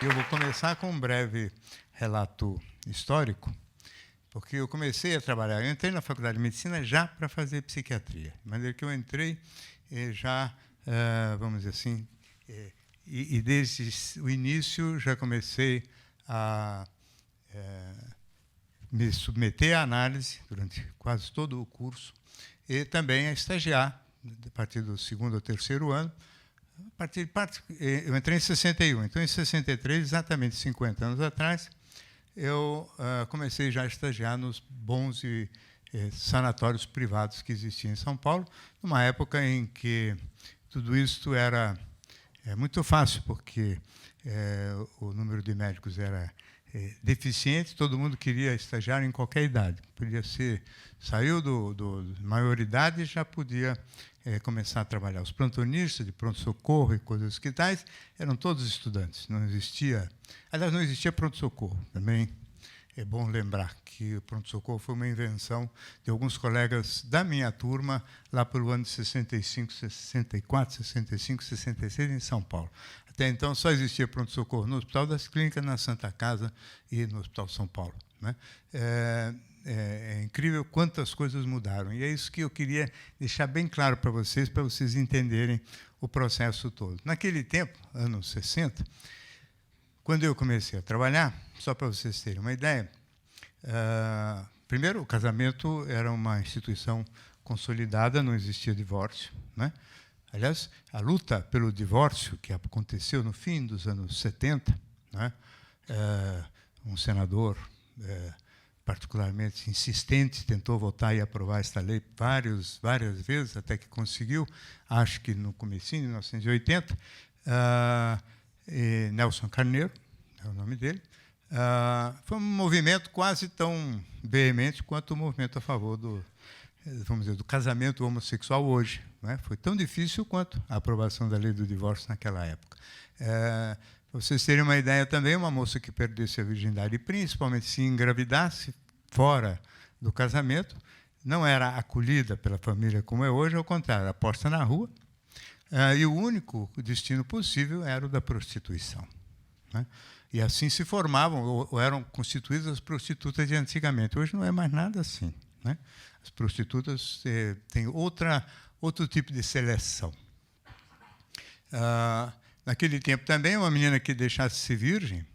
Eu vou começar com um breve relato histórico, porque eu comecei a trabalhar. Eu entrei na Faculdade de Medicina já para fazer psiquiatria, de maneira que eu entrei já, vamos dizer assim, e desde o início já comecei a me submeter à análise durante quase todo o curso e também a estagiar, a partir do segundo ou terceiro ano. Eu entrei em 61, então em 63, exatamente 50 anos atrás, eu comecei já a estagiar nos bons sanatórios privados que existiam em São Paulo, numa época em que tudo isso era muito fácil, porque o número de médicos era deficiente, todo mundo queria estagiar em qualquer idade. Podia ser, saiu do maioridade e já podia começar a trabalhar. Os plantonistas de pronto-socorro e coisas que tais eram todos estudantes. Não existia, aliás, não existia pronto-socorro. Também é bom lembrar que o pronto-socorro foi uma invenção de alguns colegas da minha turma, lá pelo ano de 65, 64, 65, 66, em São Paulo. Até então, só existia pronto-socorro no Hospital das Clínicas, na Santa Casa e no Hospital São Paulo, né? É incrível quantas coisas mudaram. E é isso que eu queria deixar bem claro para vocês entenderem o processo todo. Naquele tempo, anos 60, quando eu comecei a trabalhar, só para vocês terem uma ideia, primeiro, o casamento era uma instituição consolidada, não existia divórcio, né? Aliás, a luta pelo divórcio, que aconteceu no fim dos anos 70, né? Um senador particularmente insistente tentou votar e aprovar esta lei várias vezes, até que conseguiu, acho que no comecinho de 1980, Nelson Carneiro, é o nome dele. Foi um movimento quase tão veemente quanto o movimento a favor vamos dizer, do casamento homossexual hoje, né? Foi tão difícil quanto a aprovação da lei do divórcio naquela época. Para vocês terem uma ideia também, uma moça que perdesse a virgindade, e principalmente se engravidasse fora do casamento, não era acolhida pela família como é hoje, ao contrário, era posta na rua, e o único destino possível era o da prostituição, né? E assim se formavam, ou eram constituídas as prostitutas de antigamente. Hoje não é mais nada assim, né? As prostitutas têm outro tipo de seleção. Naquele tempo também, uma menina que deixasse-se virgem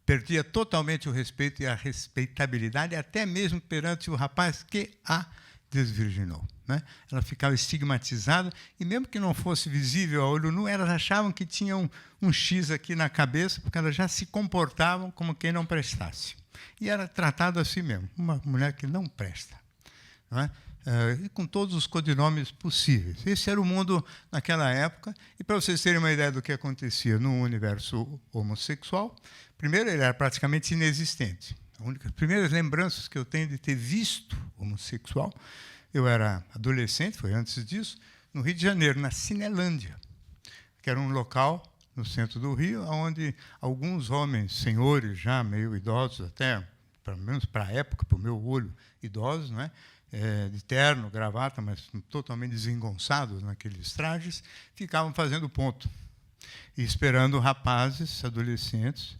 perdia totalmente o respeito e a respeitabilidade, até mesmo perante o rapaz que a desvirginou, né? Ela ficava estigmatizada, e mesmo que não fosse visível a olho nu, elas achavam que tinham um X aqui na cabeça, porque elas já se comportavam como quem não prestasse. E era tratado assim mesmo, uma mulher que não presta, não é? E com todos os codinomes possíveis. Esse era o mundo naquela época. E para vocês terem uma ideia do que acontecia no universo homossexual, primeiro, ele era praticamente inexistente. As primeiras lembranças que eu tenho de ter visto homossexual, eu era adolescente, foi antes disso, no Rio de Janeiro, na Cinelândia, que era um local no centro do Rio, onde alguns homens, senhores já meio idosos, até, pelo menos para a época, para o meu olho, idosos, não é? De terno, gravata, mas totalmente desengonçados naqueles trajes, ficavam fazendo ponto e esperando rapazes, adolescentes,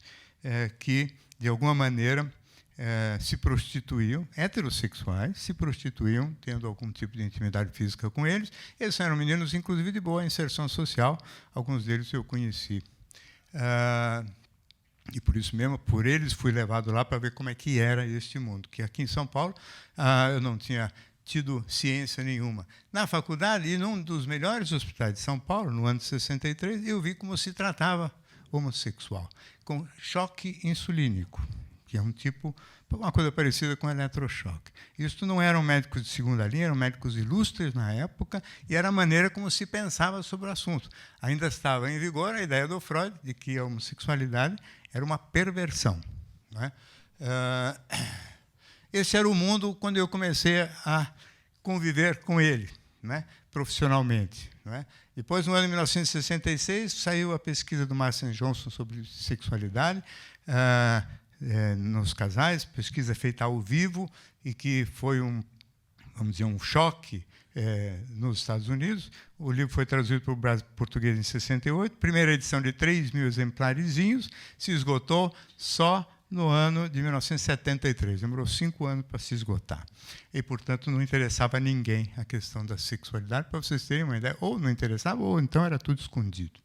que, de alguma maneira, se prostituíam, heterossexuais, se prostituíam, tendo algum tipo de intimidade física com eles. Eles eram meninos, inclusive, de boa inserção social. Alguns deles eu conheci. E, por isso mesmo, por eles, fui levado lá para ver como é que era este mundo, que aqui em São Paulo eu não tinha tido ciência nenhuma. Na faculdade, e num dos melhores hospitais de São Paulo, no ano de 63, eu vi como se tratava homossexual, com choque insulínico, que é uma coisa parecida com eletrochoque. Isso não eram médicos de segunda linha, eram médicos ilustres na época, e era a maneira como se pensava sobre o assunto. Ainda estava em vigor a ideia do Freud de que a homossexualidade era uma perversão, não é? Esse era o mundo quando eu comecei a conviver com ele, né, profissionalmente, não é? Depois, no ano de 1966, saiu a pesquisa do Marcel Johnson sobre sexualidade nos casais, pesquisa feita ao vivo, e que foi vamos dizer, um choque nos Estados Unidos. O livro foi traduzido para o português em 68, primeira edição de 3.000 exemplarezinhos, se esgotou só no ano de 1973. Demorou 5 anos para se esgotar. E, portanto, não interessava a ninguém a questão da sexualidade, para vocês terem uma ideia. Ou não interessava, ou então era tudo escondido.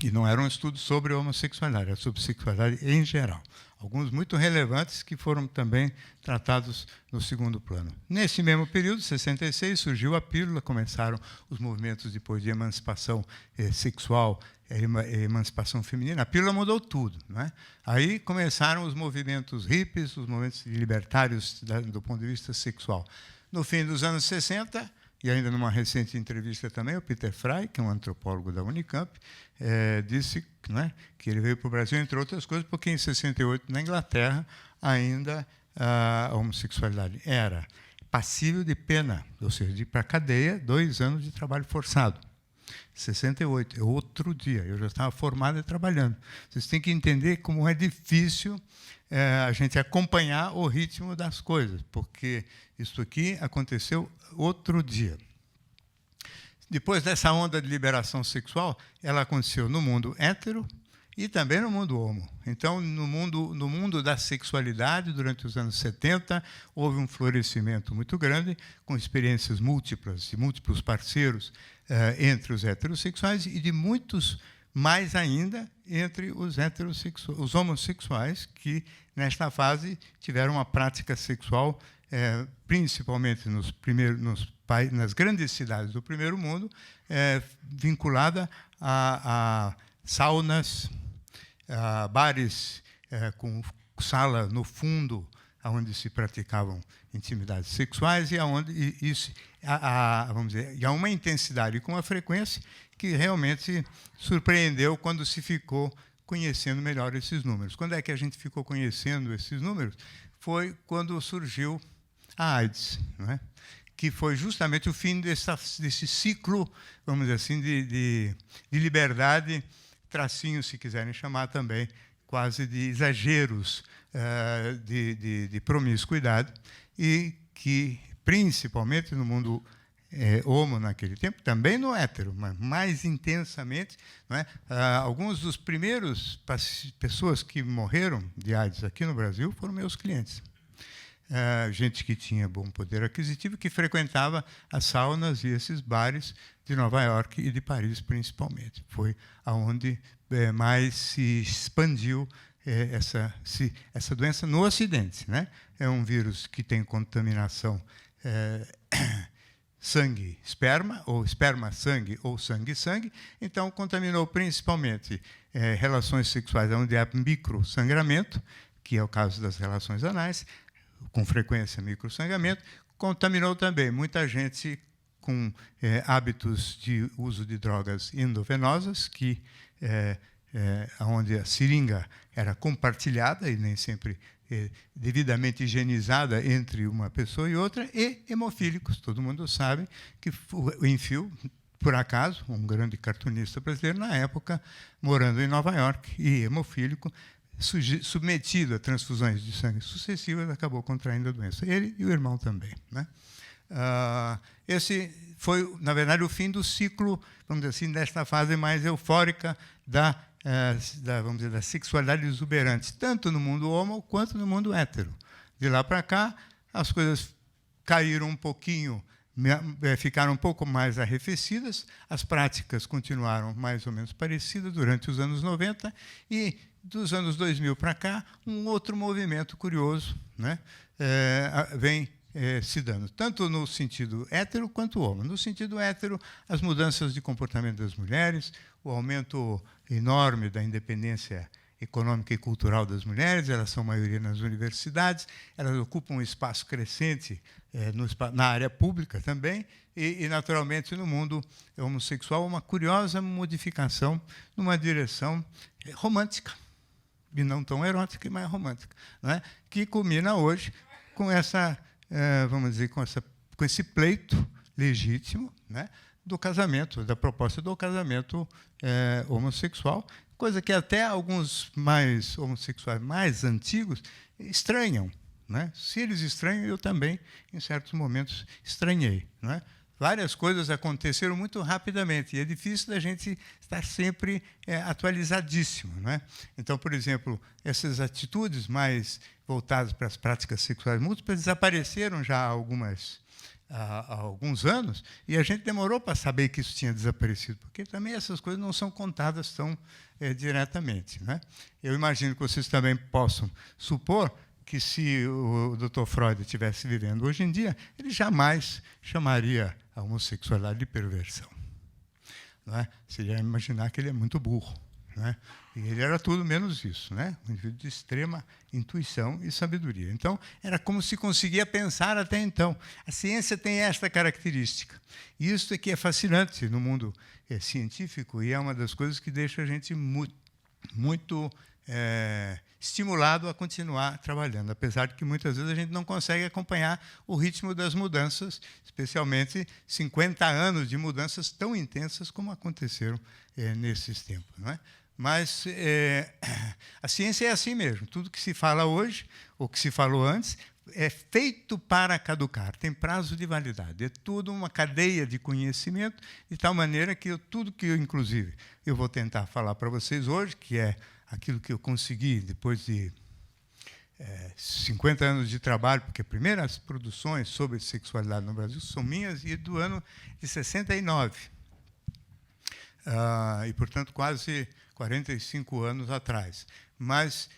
E não era um estudo sobre homossexualidade, era sobre sexualidade em geral. Alguns muito relevantes que foram também tratados no segundo plano. Nesse mesmo período, 66, surgiu a pílula, começaram os movimentos depois de emancipação sexual, emancipação feminina. A pílula mudou tudo, não é? Aí começaram os movimentos hippies, os movimentos libertários do ponto de vista sexual. No fim dos anos 60, e ainda numa recente entrevista também, o Peter Frey, que é um antropólogo da Unicamp, disse, não é, que ele veio para o Brasil, entre outras coisas, porque em 68, na Inglaterra, ainda a homossexualidade era passível de pena, ou seja, de ir para a cadeia, 2 anos de trabalho forçado. 68, é outro dia, eu já estava formado e trabalhando. Vocês têm que entender como é difícil a gente acompanhar o ritmo das coisas, porque isso aqui aconteceu outro dia. Depois dessa onda de liberação sexual, ela aconteceu no mundo hétero e também no mundo homo. Então, no mundo da sexualidade, durante os anos 70, houve um florescimento muito grande, com experiências múltiplas, de múltiplos parceiros entre os heterossexuais e de muitos mais ainda entre os homossexuais, que, nesta fase, tiveram uma prática sexual, principalmente nas grandes cidades do primeiro mundo, vinculada a saunas, a bares com sala no fundo, onde se praticavam intimidades sexuais e vamos dizer, e a uma intensidade e com uma frequência que realmente surpreendeu quando se ficou conhecendo melhor esses números. Quando é que a gente ficou conhecendo esses números? Foi quando surgiu a AIDS, não é? Que foi justamente o fim desse ciclo, vamos dizer assim, de liberdade, tracinho, se quiserem chamar também, quase de exageros de promiscuidade, e que, principalmente no mundo homo naquele tempo, também no hétero, mas mais intensamente, não é? Alguns dos primeiros pessoas que morreram de AIDS aqui no Brasil foram meus clientes. Gente que tinha bom poder aquisitivo, que frequentava as saunas e esses bares de Nova York e de Paris, principalmente. Foi aonde mais se expandiu essa doença no Ocidente, né? É um vírus que tem contaminação sangue-esperma, ou esperma-sangue, ou sangue-sangue. Então, contaminou principalmente relações sexuais onde há microsangramento, que é o caso das relações anais, com frequência microsangramento. Contaminou também muita gente com hábitos de uso de drogas endovenosas, onde a seringa era compartilhada e nem sempre devidamente higienizada entre uma pessoa e outra, e hemofílicos. Todo mundo sabe que o Enfield, por acaso, um grande cartunista brasileiro na época, morando em Nova York, e hemofílico, submetido a transfusões de sangue sucessivas, acabou contraindo a doença. Ele e o irmão também, né? Esse foi, na verdade, o fim do ciclo, vamos dizer assim, desta fase mais eufórica vamos dizer, da sexualidade exuberante, tanto no mundo homo quanto no mundo hétero. De lá para cá, as coisas caíram um pouquinho, ficaram um pouco mais arrefecidas, as práticas continuaram mais ou menos parecidas durante os anos 90, e dos anos 2000 para cá, um outro movimento curioso, né, vem se dando, tanto no sentido hétero quanto homo. No sentido hétero, as mudanças de comportamento das mulheres, o aumento enorme da independência econômica e cultural das mulheres, elas são maioria nas universidades, elas ocupam um espaço crescente na área pública também, e, naturalmente, no mundo homossexual, uma curiosa modificação numa direção romântica, e não tão erótica, mas romântica, não é? Que culmina hoje com vamos dizer, com esse pleito legítimo, né, do casamento, da proposta do casamento homossexual, coisa que até alguns homossexuais mais antigos estranham, né? Se eles estranham, eu também, em certos momentos, estranhei, né? Várias coisas aconteceram muito rapidamente e é difícil da gente estar sempre atualizadíssimo, né? Então, por exemplo, essas atitudes mais voltadas para as práticas sexuais múltiplas desapareceram já há alguns anos e a gente demorou para saber que isso tinha desaparecido, porque também essas coisas não são contadas tão diretamente, né? Eu imagino que vocês também possam supor que se o Dr. Freud estivesse vivendo hoje em dia, ele jamais chamaria a homossexualidade de perversão. Não é? Seria imaginar que ele é muito burro. Não é? E ele era tudo menos isso, né? Um indivíduo de extrema intuição e sabedoria. Então, era como se conseguia pensar até então. A ciência tem esta característica. E isso é que é fascinante no mundo científico e é uma das coisas que deixa a gente muito estimulado a continuar trabalhando, apesar de que muitas vezes a gente não consegue acompanhar o ritmo das mudanças, especialmente 50 anos de mudanças tão intensas como aconteceram nesses tempos, não é? Mas a ciência é assim mesmo. Tudo que se fala hoje, ou que se falou antes, é feito para caducar, tem prazo de validade. É tudo uma cadeia de conhecimento, de tal maneira que tudo que inclusive, eu vou tentar falar para vocês hoje, que é aquilo que eu consegui depois de 50 anos de trabalho, porque as primeiras produções sobre sexualidade no Brasil são minhas e do ano de 69. E, portanto, quase 45 anos atrás. Mas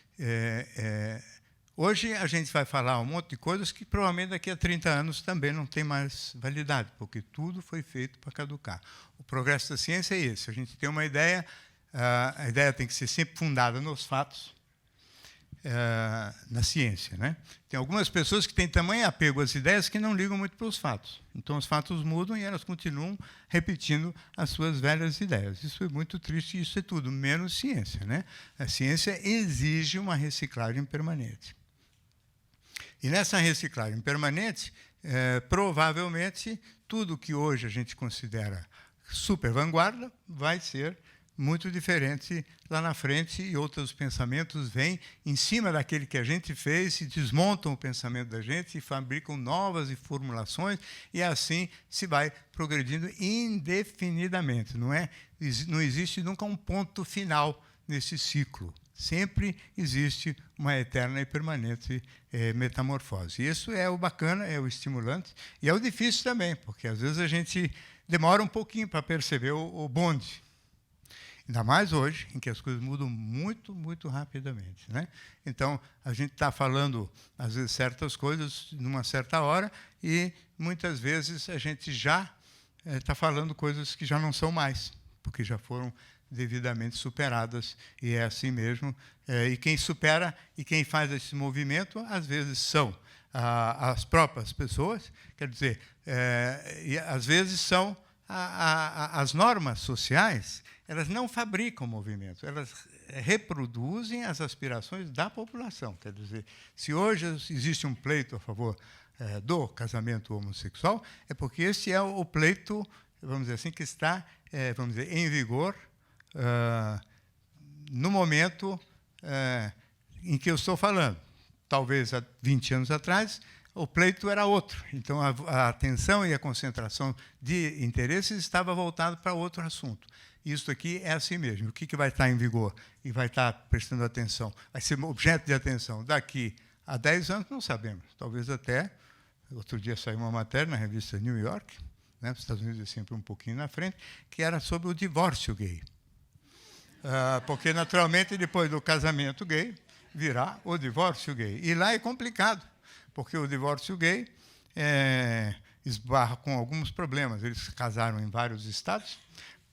hoje a gente vai falar um monte de coisas que provavelmente daqui a 30 anos também não tem mais validade, porque tudo foi feito para caducar. O progresso da ciência é esse. A gente tem uma ideia, a ideia tem que ser sempre fundada nos fatos, na ciência, né? Tem algumas pessoas que têm tamanho apego às ideias que não ligam muito para os fatos. Então, os fatos mudam e elas continuam repetindo as suas velhas ideias. Isso é muito triste, isso é tudo, menos ciência, né? A ciência exige uma reciclagem permanente. E nessa reciclagem permanente, provavelmente, tudo que hoje a gente considera super vanguarda vai ser muito diferente lá na frente, e outros pensamentos vêm em cima daquele que a gente fez, e desmontam o pensamento da gente e fabricam novas formulações, e assim se vai progredindo indefinidamente. Não existe nunca um ponto final nesse ciclo. Sempre existe uma eterna e permanente metamorfose. E isso é o bacana, é o estimulante, e é o difícil também, porque às vezes a gente demora um pouquinho para perceber o bonde. Ainda mais hoje, em que as coisas mudam muito, muito rapidamente, né? Então, a gente está falando, às vezes, certas coisas numa certa hora e, muitas vezes, a gente já está falando coisas que já não são mais, porque já foram devidamente superadas, e é assim mesmo. E quem supera e quem faz esse movimento, às vezes, são as próprias pessoas, quer dizer, e às vezes são as normas sociais. Elas não fabricam movimento, elas reproduzem as aspirações da população. Quer dizer, se hoje existe um pleito a favor do casamento homossexual, é porque esse é o pleito, vamos dizer assim, que está vamos dizer, em vigor no momento em que eu estou falando. Talvez há 20 anos atrás, o pleito era outro. Então, a atenção e a concentração de interesses estava voltada para outro assunto. Isso aqui é assim mesmo. O que vai estar em vigor e vai estar prestando atenção, vai ser objeto de atenção daqui a 10 anos, não sabemos. Talvez até, outro dia saiu uma matéria na revista New York, né, os Estados Unidos é sempre um pouquinho na frente, que era sobre o divórcio gay. Porque, naturalmente, depois do casamento gay, virá o divórcio gay. E lá é complicado, porque o divórcio gay esbarra com alguns problemas. Eles casaram em vários estados,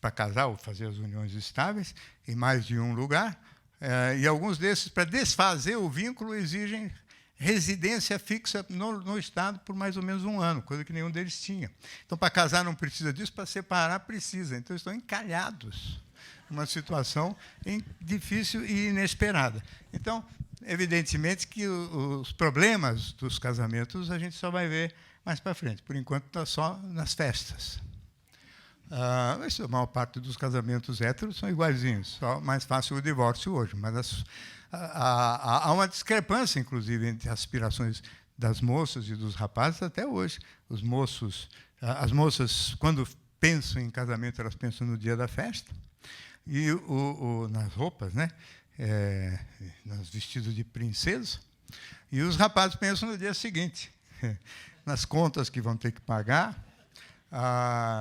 para casar ou fazer as uniões estáveis, em mais de um lugar, e alguns desses, para desfazer o vínculo, exigem residência fixa no Estado por mais ou menos um ano, coisa que nenhum deles tinha. Então, para casar não precisa disso, para separar precisa. Então, estão encalhados numa situação difícil e inesperada. Então, evidentemente que os problemas dos casamentos a gente só vai ver mais para frente. Por enquanto, está só nas festas. A maior parte dos casamentos héteros são iguaizinhos, só mais fácil o divórcio hoje. Mas há uma discrepância, inclusive, entre as aspirações das moças e dos rapazes até hoje. As moças, quando pensam em casamento, elas pensam no dia da festa, e nas roupas, né? Nos vestidos de princesa, e os rapazes pensam no dia seguinte, nas contas que vão ter que pagar,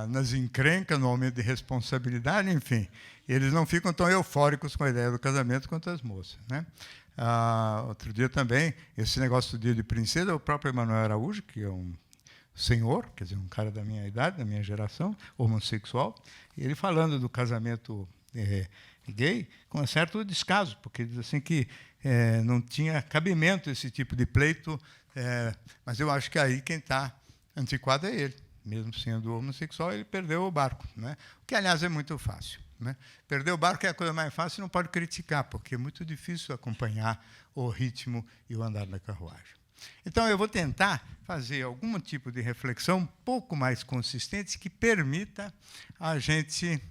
nas encrencas, no aumento de responsabilidade, enfim. Eles não ficam tão eufóricos com a ideia do casamento quanto as moças, né? Outro dia também, esse negócio do dia de princesa, o próprio Emanuel Araújo, que é um senhor, quer dizer, um cara da minha idade, da minha geração, homossexual, ele falando do casamento gay com um certo descaso, porque diz assim que não tinha cabimento esse tipo de pleito, mas eu acho que aí quem está antiquado é ele. Mesmo sendo homossexual, ele perdeu o barco, né? O que, aliás, é muito fácil, né? Perder o barco é a coisa mais fácil, não pode criticar, porque é muito difícil acompanhar o ritmo e o andar da carruagem. Então, eu vou tentar fazer algum tipo de reflexão um pouco mais consistente que permita a gente,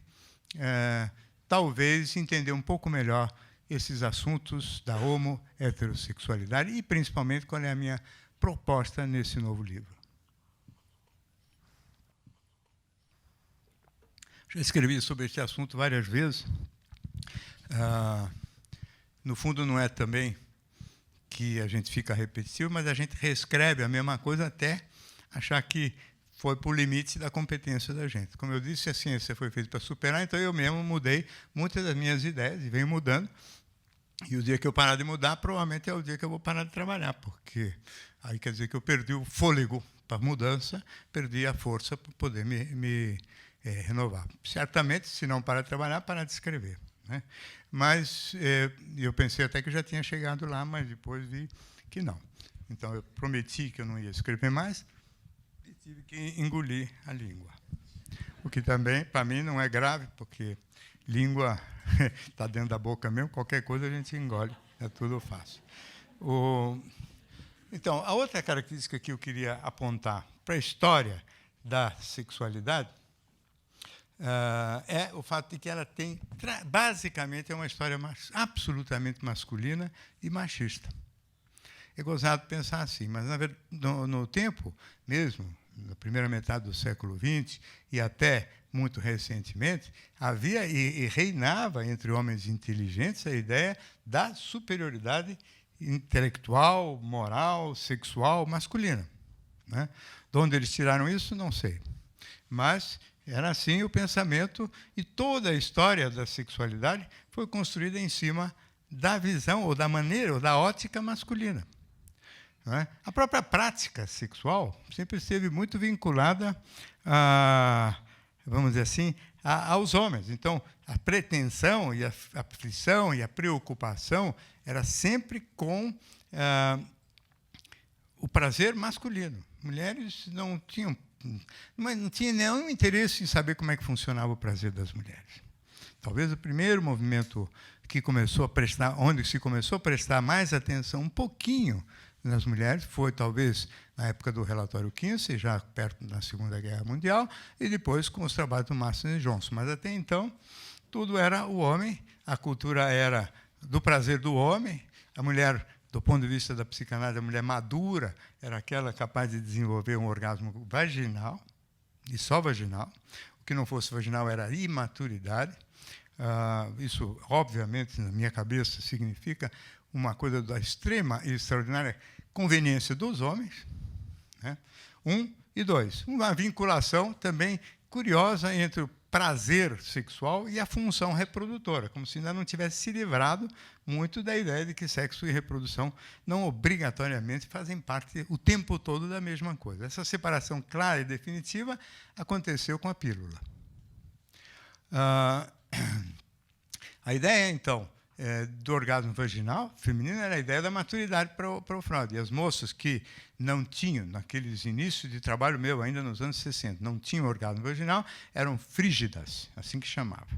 talvez, entender um pouco melhor esses assuntos da homo-heterossexualidade e, principalmente, qual é a minha proposta nesse novo livro. Já escrevi sobre este assunto várias vezes. No fundo, não é também que a gente fica repetitivo, mas a gente reescreve a mesma coisa até achar que foi para o limite da competência da gente. Como eu disse, a ciência foi feita para superar, então eu mesmo mudei muitas das minhas ideias e venho mudando. E o dia que eu parar de mudar, provavelmente é o dia que eu vou parar de trabalhar, porque aí quer dizer que eu perdi o fôlego para a mudança, perdi a força para poder me renovar. Certamente, se não parar de trabalhar, parar de escrever, né? Mas eu pensei até que eu já tinha chegado lá, mas depois vi que não. Então, eu prometi que eu não ia escrever mais e tive que engolir a língua. O que também, para mim, não é grave, porque língua está dentro da boca mesmo, qualquer coisa a gente engole, é tudo fácil. Então, a outra característica que eu queria apontar para a história da sexualidade é o fato de que ela tem, basicamente, é uma história absolutamente masculina e machista. É gozado pensar assim, mas, na verdade, no tempo mesmo, na primeira metade do século XX e até muito recentemente, havia e reinava entre homens inteligentes a ideia da superioridade intelectual, moral, sexual, masculina, né? De onde eles tiraram isso, não sei. Mas era assim o pensamento, e toda a história da sexualidade foi construída em cima da visão, ou da maneira, ou da ótica masculina, não é? A própria prática sexual sempre esteve muito vinculada vamos dizer assim, aos homens. Então, a pretensão e a aflição e a preocupação era sempre com o prazer masculino. Mulheres não tinham nenhum interesse em saber como é que funcionava o prazer das mulheres. Talvez o primeiro movimento que começou a prestar, onde se começou a prestar mais atenção um pouquinho nas mulheres, foi talvez na época do relatório Kinsey, já perto da Segunda Guerra Mundial, e depois com os trabalhos do Marston e Johnson. Mas até então, tudo era o homem, a cultura era do prazer do homem, a mulher, do ponto de vista da psicanálise, a mulher madura era aquela capaz de desenvolver um orgasmo vaginal, e só vaginal. O que não fosse vaginal era imaturidade. Isso, obviamente, na minha cabeça, significa uma coisa da extrema e extraordinária conveniência dos homens, né? E dois, uma vinculação também curiosa entre o prazer sexual e a função reprodutora, como se ainda não tivesse se livrado muito da ideia de que sexo e reprodução não obrigatoriamente fazem parte o tempo todo da mesma coisa. Essa separação clara e definitiva aconteceu com a pílula. A ideia, então, do orgasmo vaginal feminino era a ideia da maturidade para o Freud. E as moças que não tinham, naqueles inícios de trabalho meu, ainda nos anos 60, não tinham orgasmo vaginal, eram frígidas, assim que chamava.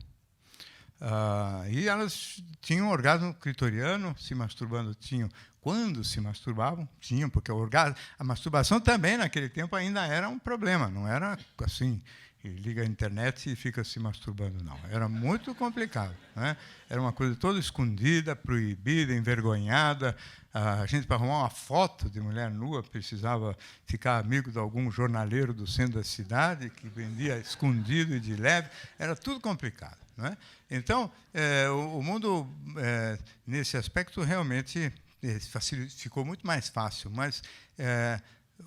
E elas tinham orgasmo clitoriano, se masturbando tinham. Quando se masturbavam, tinham, porque a masturbação também, naquele tempo, ainda era um problema, não era assim que liga a internet e fica se masturbando, não. Era muito complicado, né? Era uma coisa toda escondida, proibida, envergonhada. A gente, para arrumar uma foto de mulher nua, precisava ficar amigo de algum jornaleiro do centro da cidade, que vendia escondido e de leve. Era tudo complicado, né? Então, o mundo, nesse aspecto, realmente ficou muito mais fácil, mas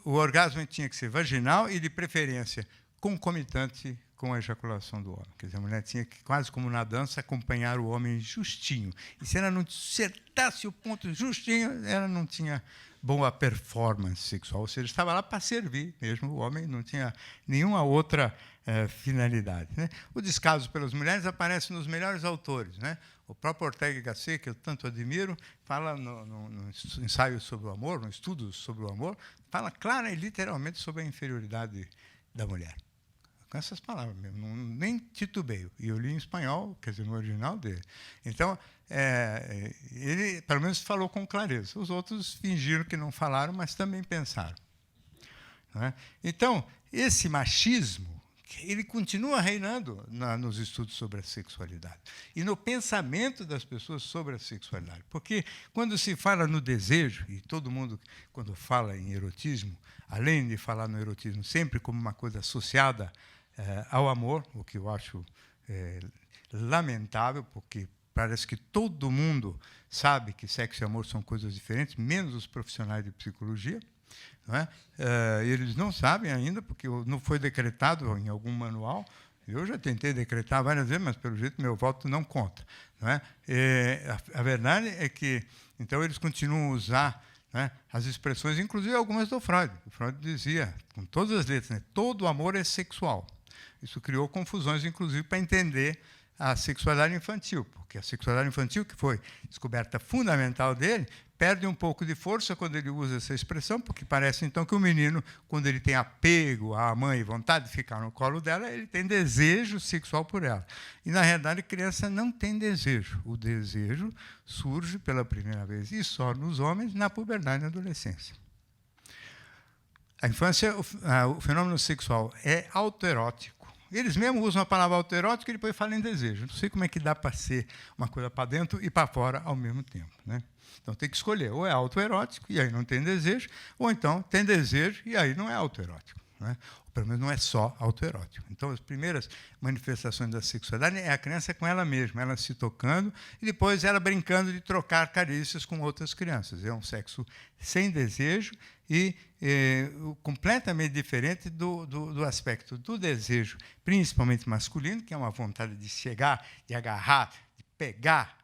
o orgasmo tinha que ser vaginal e, de preferência, concomitante com a ejaculação do homem. Quer dizer, a mulher tinha que, quase como na dança, acompanhar o homem justinho. E se ela não acertasse o ponto justinho, ela não tinha boa performance sexual. Ou seja, estava lá para servir mesmo. O homem não tinha nenhuma outra finalidade, né? O descaso pelas mulheres aparece nos melhores autores, né? O próprio Ortega y Gasset, que eu tanto admiro, fala no ensaio sobre o amor, no estudo sobre o amor, fala clara e literalmente sobre a inferioridade da mulher. Com essas palavras mesmo, nem titubeio. E eu li em espanhol, quer dizer, no original dele. Então, ele, pelo menos, falou com clareza. Os outros fingiram que não falaram, mas também pensaram. Não é? Então, esse machismo, ele continua reinando nos estudos sobre a sexualidade e no pensamento das pessoas sobre a sexualidade. Porque, quando se fala no desejo, e todo mundo, quando fala em erotismo, além de falar no erotismo sempre como uma coisa associada ao amor, o que eu acho lamentável, porque parece que todo mundo sabe que sexo e amor são coisas diferentes, menos os profissionais de psicologia. Não é? Eles não sabem ainda, porque não foi decretado em algum manual. Eu já tentei decretar várias vezes, mas, pelo jeito, meu voto não conta. Não é? A verdade é que, então, eles continuam a usar, né, as expressões, inclusive algumas do Freud. O Freud dizia, com todas as letras, né, todo amor é sexual. Isso criou confusões, inclusive, para entender a sexualidade infantil, porque a sexualidade infantil, que foi descoberta fundamental dele, perde um pouco de força quando ele usa essa expressão, porque parece, então, que o menino, quando ele tem apego à mãe e vontade de ficar no colo dela, ele tem desejo sexual por ela. E, na realidade, a criança não tem desejo. O desejo surge pela primeira vez, e só nos homens, na puberdade e na adolescência. A infância, o fenômeno sexual é autoerótico. Eles mesmos usam a palavra autoerótico e depois falam em desejo. Não sei como é que dá para ser uma coisa para dentro e para fora ao mesmo tempo, né? Então, tem que escolher. Ou é autoerótico, e aí não tem desejo, ou então tem desejo, e aí não é autoerótico, né? Ou, pelo menos, não é só autoerótico. Então, as primeiras manifestações da sexualidade é a criança com ela mesma, ela se tocando, e depois ela brincando de trocar carícias com outras crianças. É um sexo sem desejo e completamente diferente do aspecto do desejo, principalmente masculino, que é uma vontade de chegar, de agarrar, de pegar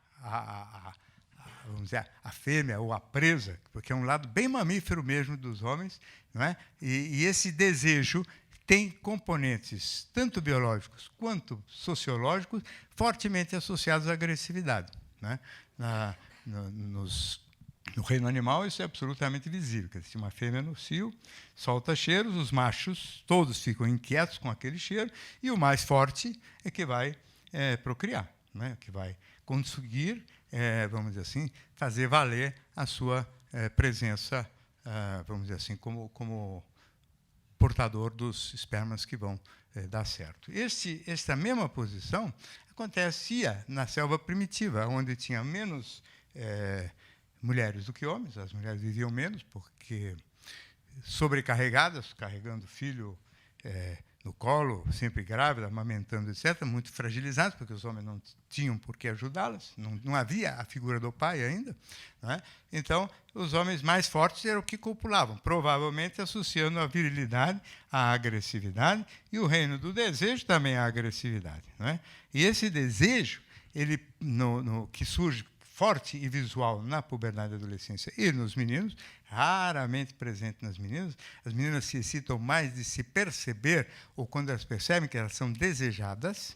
vamos dizer, a fêmea ou a presa, porque é um lado bem mamífero mesmo dos homens, não é? E esse desejo tem componentes tanto biológicos quanto sociológicos fortemente associados à agressividade, né? No reino animal, isso é absolutamente visível. Se uma fêmea no cio solta cheiros, os machos todos ficam inquietos com aquele cheiro, e o mais forte é que vai procriar, né? Que vai conseguir, vamos dizer assim, fazer valer a sua presença, vamos dizer assim, como portador dos espermas que vão dar certo. Esta mesma posição acontecia na selva primitiva, onde tinha menos mulheres do que homens. As mulheres viviam menos porque sobrecarregadas, carregando filho no colo, sempre grávida, amamentando, etc., muito fragilizadas, porque os homens não tinham por que ajudá-las, não havia a figura do pai ainda, né? Então, os homens mais fortes eram os que copulavam, provavelmente associando a virilidade à agressividade, e o reino do desejo também à agressividade, né? E esse desejo, ele, que surge forte e visual na puberdade e adolescência e nos meninos, raramente presente nas meninas. As meninas se excitam mais de se perceber ou quando elas percebem que elas são desejadas.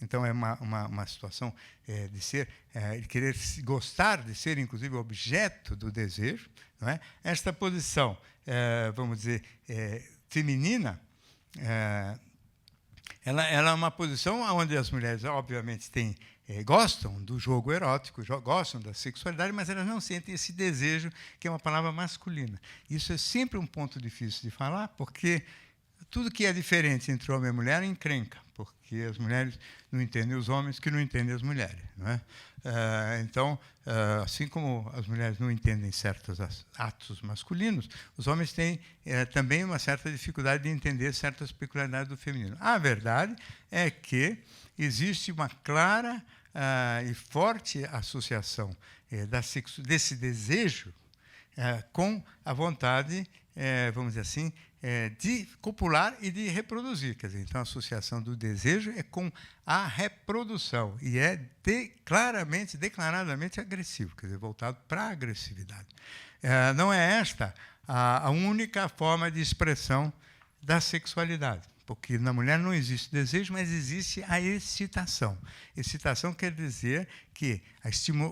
Então, é uma situação de querer gostar de ser, inclusive, objeto do desejo, não é? Esta posição, vamos dizer, feminina, ela é uma posição onde as mulheres, obviamente, gostam do jogo erótico, gostam da sexualidade, mas elas não sentem esse desejo, que é uma palavra masculina. Isso é sempre um ponto difícil de falar, porque tudo que é diferente entre homem e mulher é encrenca, porque as mulheres não entendem os homens que não entendem as mulheres. Não é? Então, assim como as mulheres não entendem certos atos masculinos, os homens têm também uma certa dificuldade de entender certas peculiaridades do feminino. A verdade é que existe uma clara e forte associação desse desejo com a vontade, vamos dizer assim, de copular e de reproduzir. Quer dizer, então, a associação do desejo é com a reprodução e é claramente, declaradamente agressivo, quer dizer, voltado para a agressividade. Não é esta a única forma de expressão da sexualidade, porque na mulher não existe desejo, mas existe a excitação. Excitação quer dizer que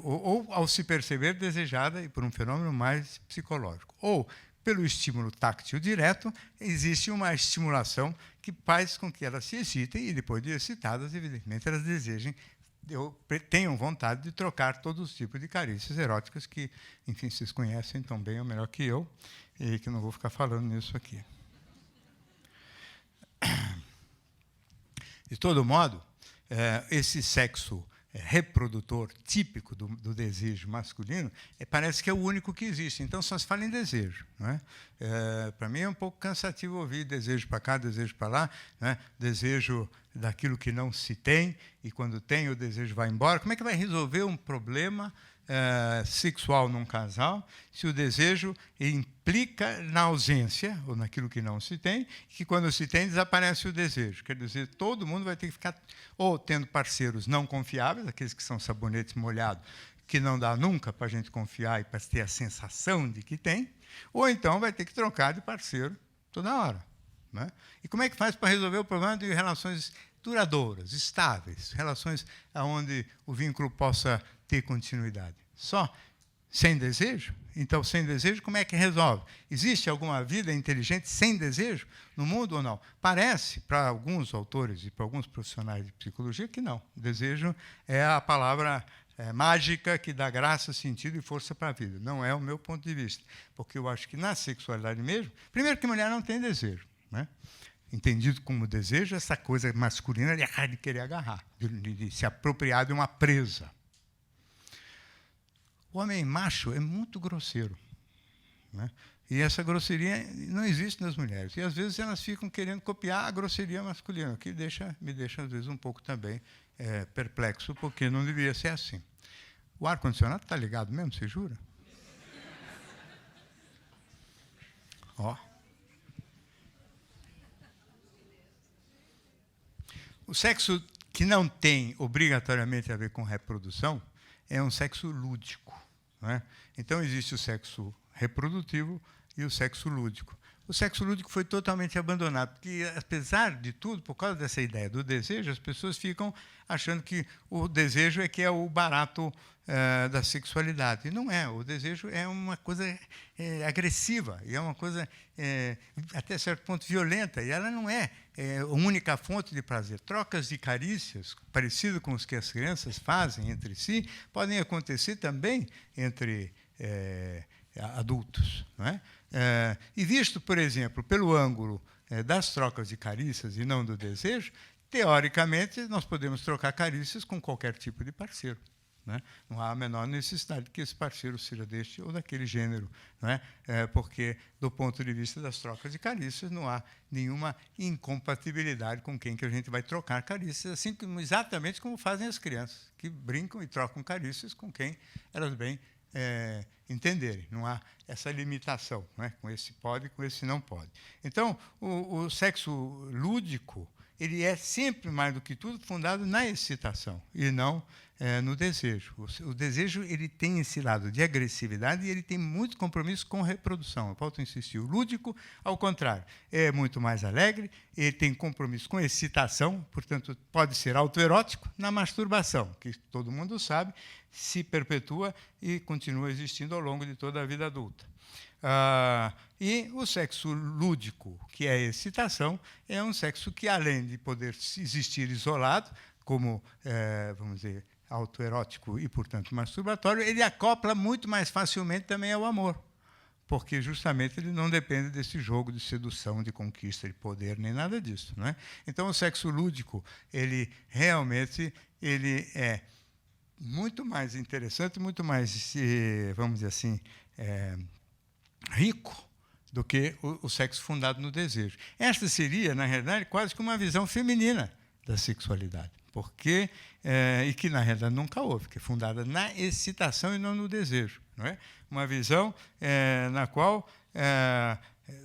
ou ao se perceber desejada e por um fenômeno mais psicológico, ou pelo estímulo táctil direto, existe uma estimulação que faz com que elas se excitem e, depois de excitadas, evidentemente, elas tenham vontade de trocar todos os tipos de carícias eróticas que, enfim, vocês conhecem tão bem ou melhor que eu, e que eu não vou ficar falando nisso aqui. De todo modo, esse sexo reprodutor típico do desejo masculino parece que é o único que existe. Então, só se fala em desejo. Não é? Para mim é um pouco cansativo ouvir desejo para cá, desejo para lá, não é? Desejo daquilo que não se tem, e quando tem, o desejo vai embora. Como é que vai resolver um problema sexual num casal se o desejo implica na ausência, ou naquilo que não se tem, e que quando se tem, desaparece o desejo? Quer dizer, todo mundo vai ter que ficar ou tendo parceiros não confiáveis, aqueles que são sabonetes molhados, que não dá nunca para a gente confiar e para ter a sensação de que tem, ou então vai ter que trocar de parceiro toda hora. Né? E como é que faz para resolver o problema de relações duradouras, estáveis, relações onde o vínculo possa ter continuidade? Só sem desejo? Então, sem desejo, como é que resolve? Existe alguma vida inteligente sem desejo no mundo ou não? Parece, para alguns autores e para alguns profissionais de psicologia, que não. Desejo é a palavra mágica que dá graça, sentido e força para a vida. Não é o meu ponto de vista, porque eu acho que na sexualidade mesmo, primeiro que a mulher não tem desejo, né? Entendido como desejo, essa coisa masculina de querer agarrar, de se apropriar de uma presa. O homem macho é muito grosseiro, né? E essa grosseria não existe nas mulheres. E, às vezes, elas ficam querendo copiar a grosseria masculina, o que me deixa, às vezes, um pouco também perplexo, porque não deveria ser assim. O ar-condicionado está ligado mesmo, você jura? Ó. O sexo que não tem obrigatoriamente a ver com reprodução é um sexo lúdico. Não é? Então, existe o sexo reprodutivo e o sexo lúdico. O sexo lúdico foi totalmente abandonado, porque, apesar de tudo, por causa dessa ideia do desejo, as pessoas ficam achando que o desejo é que é o barato da sexualidade. E não é. O desejo é uma coisa agressiva, e é uma coisa, até certo ponto, violenta, e ela não é a única fonte de prazer. Trocas de carícias, parecido com os que as crianças fazem entre si, podem acontecer também entre adultos. Não é? E visto, por exemplo, pelo ângulo das trocas de carícias e não do desejo, teoricamente, nós podemos trocar carícias com qualquer tipo de parceiro. Né? Não há a menor necessidade que esse parceiro seja deste ou daquele gênero, não é? Porque, do ponto de vista das trocas de carícias, não há nenhuma incompatibilidade com quem que a gente vai trocar carícias, assim como, exatamente como fazem as crianças, que brincam e trocam carícias com quem elas bem entenderem. Não há essa limitação, não é? Com esse pode, com esse não pode. Então, o sexo lúdico, ele é sempre, mais do que tudo, fundado na excitação e não no desejo. O desejo, ele tem esse lado de agressividade e ele tem muito compromisso com reprodução. Eu volto a insistir. O lúdico, ao contrário, é muito mais alegre, ele tem compromisso com excitação, portanto, pode ser autoerótico na masturbação, que todo mundo sabe, se perpetua e continua existindo ao longo de toda a vida adulta. E o sexo lúdico, que é a excitação, é um sexo que, além de poder existir isolado, como, vamos dizer, autoerótico e, portanto, masturbatório, ele acopla muito mais facilmente também ao amor. porque justamente ele não depende desse jogo de sedução, de conquista, de poder, nem nada disso, não é? Então, o sexo lúdico, ele realmente é muito mais interessante, muito mais, vamos dizer assim, rico do que o sexo fundado no desejo. Esta seria, na realidade, quase que uma visão feminina da sexualidade, porque e que, na realidade, nunca houve, que é fundada na excitação e não no desejo. Não é? Uma visão na qual,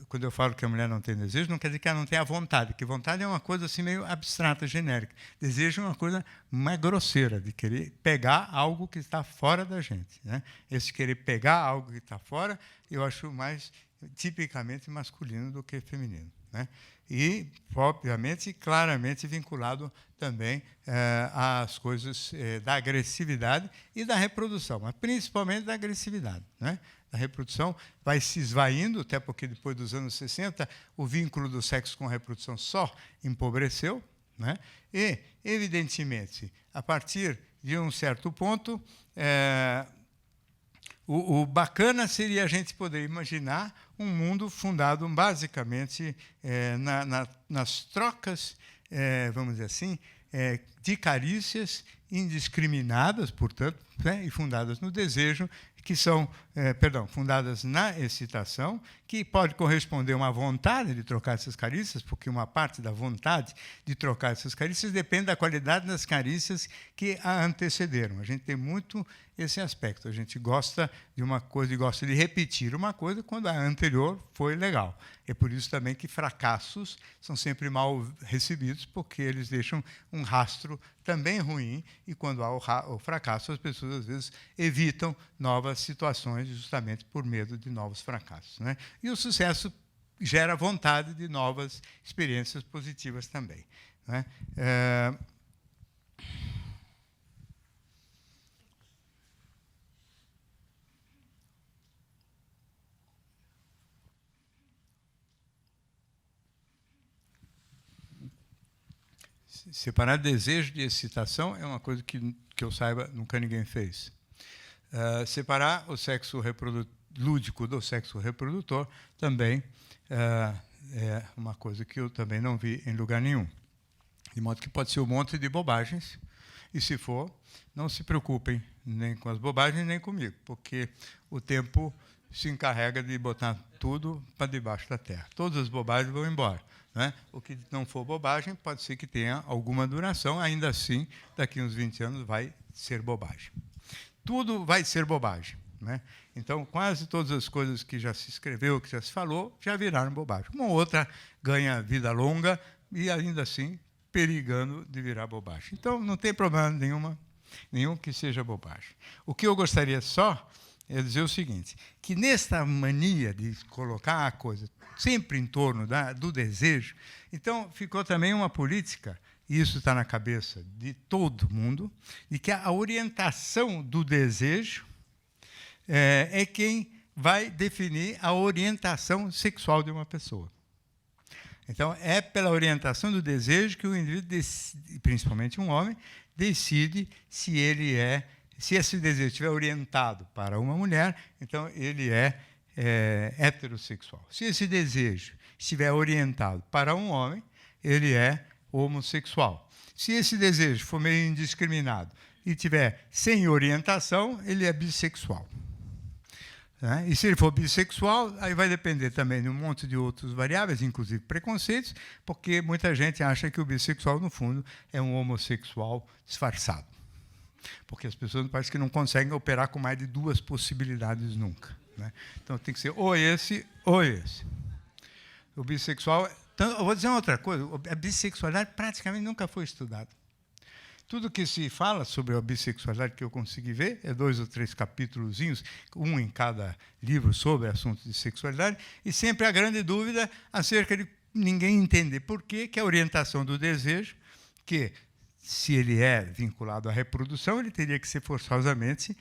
quando eu falo que a mulher não tem desejo, não quer dizer que ela não tenha vontade, porque vontade é uma coisa assim meio abstrata, genérica. Desejo é uma coisa mais grosseira, de querer pegar algo que está fora da gente. Né? Esse querer pegar algo que está fora, eu acho mais tipicamente masculino do que feminino. Né? E, obviamente, claramente vinculado também às coisas da agressividade e da reprodução, mas principalmente da agressividade. Né? A reprodução vai se esvaindo, até porque depois dos anos 60 o vínculo do sexo com a reprodução só empobreceu, né? E, evidentemente, a partir de um certo ponto, o bacana seria a gente poder imaginar um mundo fundado basicamente nas trocas, vamos dizer assim, de carícias indiscriminadas, portanto, né, e fundadas no desejo, que são, fundadas na excitação, que pode corresponder a uma vontade de trocar essas carícias, porque uma parte da vontade de trocar essas carícias depende da qualidade das carícias que a antecederam. A gente tem muito esse aspecto. A gente gosta de uma coisa e gosta de repetir uma coisa quando a anterior foi legal. É por isso também que fracassos são sempre mal recebidos, porque eles deixam um rastro também ruim, e quando há o fracasso, as pessoas, às vezes, evitam novas situações justamente por medo de novos fracassos. Né? E o sucesso gera vontade de novas experiências positivas também. Né? Separar desejo de excitação é uma coisa que eu saiba, nunca ninguém fez. Separar o sexo lúdico do sexo reprodutor também é uma coisa que eu também não vi em lugar nenhum. De modo que pode ser um monte de bobagens, e se for, não se preocupem nem com as bobagens, nem comigo, porque o tempo se encarrega de botar tudo para debaixo da terra. Todas as bobagens vão embora. Né? O que não for bobagem pode ser que tenha alguma duração, ainda assim, daqui a uns 20 anos vai ser bobagem. Tudo vai ser bobagem. Né? Então, quase todas as coisas que já se escreveu, que já se falou, já viraram bobagem. Uma ou outra ganha vida longa e, ainda assim, perigando de virar bobagem. Então, não tem problema nenhum que seja bobagem. O que eu gostaria só é dizer o seguinte, que nesta mania de colocar a coisa sempre em torno do desejo, então ficou também uma política, e isso está na cabeça de todo mundo, de que a orientação do desejo é quem vai definir a orientação sexual de uma pessoa. Então, é pela orientação do desejo que o indivíduo, principalmente um homem, decide se esse desejo estiver orientado para uma mulher, então ele é heterossexual. Se esse desejo estiver orientado para um homem, ele é homossexual. Se esse desejo for meio indiscriminado e tiver sem orientação, ele é bissexual. Né? E se ele for bissexual, aí vai depender também de um monte de outras variáveis, inclusive preconceitos, porque muita gente acha que o bissexual, no fundo, é um homossexual disfarçado. Porque as pessoas parecem que não conseguem operar com mais de duas possibilidades nunca. Né? Então, tem que ser ou esse ou esse. O bissexual... Então, eu vou dizer uma outra coisa. A bissexualidade praticamente nunca foi estudada. Tudo que se fala sobre a bissexualidade que eu consegui ver é 2 ou 3 capítulozinhos, um em cada livro sobre assuntos de sexualidade, e sempre a grande dúvida acerca de ninguém entender por que a orientação do desejo, que se ele é vinculado à reprodução, ele teria que ser forçosamente,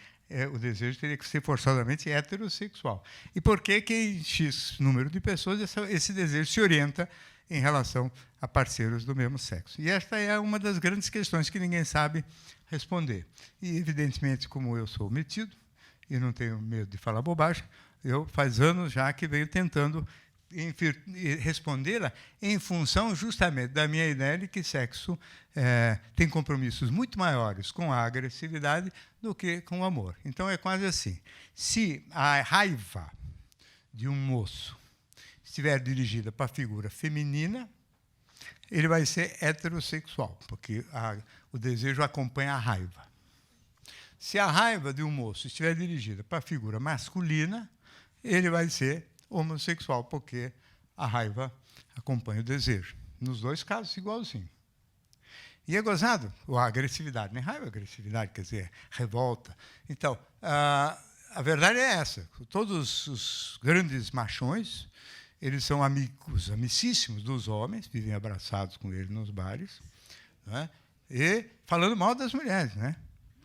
o desejo teria que ser forçosamente heterossexual. E por que em X número de pessoas esse desejo se orienta em relação a parceiros do mesmo sexo? E esta é uma das grandes questões que ninguém sabe responder. E, evidentemente, como eu sou metido e não tenho medo de falar bobagem, eu faz anos já que venho tentando respondê-la em função justamente da minha ideia de que sexo tem compromissos muito maiores com a agressividade do que com o amor. Então, é quase assim. Se a raiva de um moço estiver dirigida para a figura feminina, ele vai ser heterossexual, porque o desejo acompanha a raiva. Se a raiva de um moço estiver dirigida para a figura masculina, ele vai ser homossexual, porque a raiva acompanha o desejo. Nos dois casos, igualzinho. E é gozado, ou a agressividade, nem raiva, agressividade, quer dizer, revolta. Então, a verdade é essa. Todos os grandes machões, eles são amigos, amicíssimos dos homens, vivem abraçados com eles nos bares, né? E falando mal das mulheres, né?